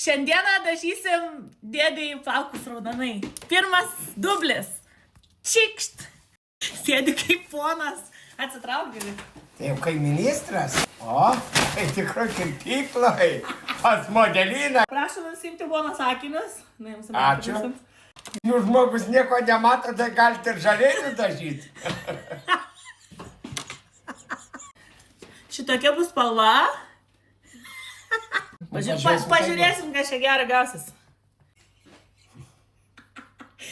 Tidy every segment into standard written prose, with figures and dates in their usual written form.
Šiandieną dažysim dėdėjai plaukus raudonai. Pirmas dublis. Čikšt. Sėdi kaip ponas. Atsitrauk gali. Taip, kai ministras. O, tai tikrai kirpyklai. Pas modeliną. Prašom nusimti ponas akinius. Ačiū. Nu, žmogus nieko nemato, tai galite ir žalėlių dažyti. Šitokia bus spalva. Pažiūrėsim, kas čia gerą gausis.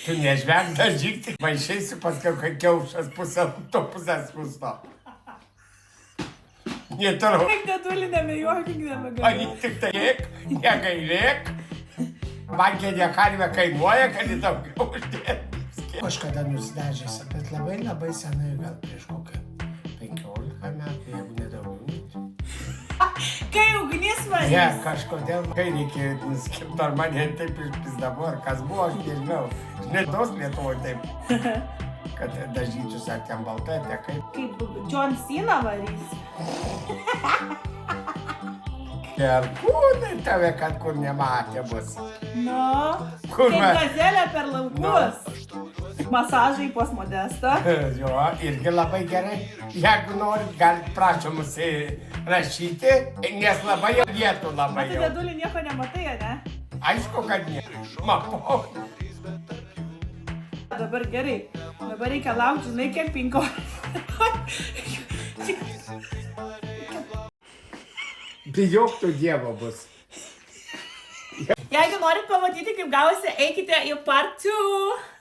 Tu nežvek dažyti, maišaisi paskui, kai kiaušas pusę skusto. Netarau. Kaip netulinėme juokinėme gali. Ani tik tai lėk, negailėk. Bankė nekarvė kainuoja, gali daugiau uždėti. Kažkada nusidažėsi, bet labai senai, gal prieš kokią 15 metų, jeigu nedaugiau. Kai ugnis varys. Ne, kažkodėl, kai reikėjo nuskirti, ar mane taip išpizdavo, ar kas buvo, aš nežinau. Žinai, tos Lietuvoje taip, kad dažytus ar ten baltai, tai kaip. Kaip John Cena varys. Ir kūnai tave, kad kur nematė bus. Nu, Kur kaip mes? gazelė per laukus. Masažai pas Modestą. Jo, irgi labai gerai. Jeigu norit, galit prašom rašyti, nes labai jau vietų labai Tai jau. dėdulį nieko nematai, ne? Aišku, kad ne. Mapau. Dabar gerai. Dabar reikia laukti, žinai, kiek 5. Bijok tu Dievo bus. Jeigu norit pamatyti, kaip gavosi, eikite į part 2.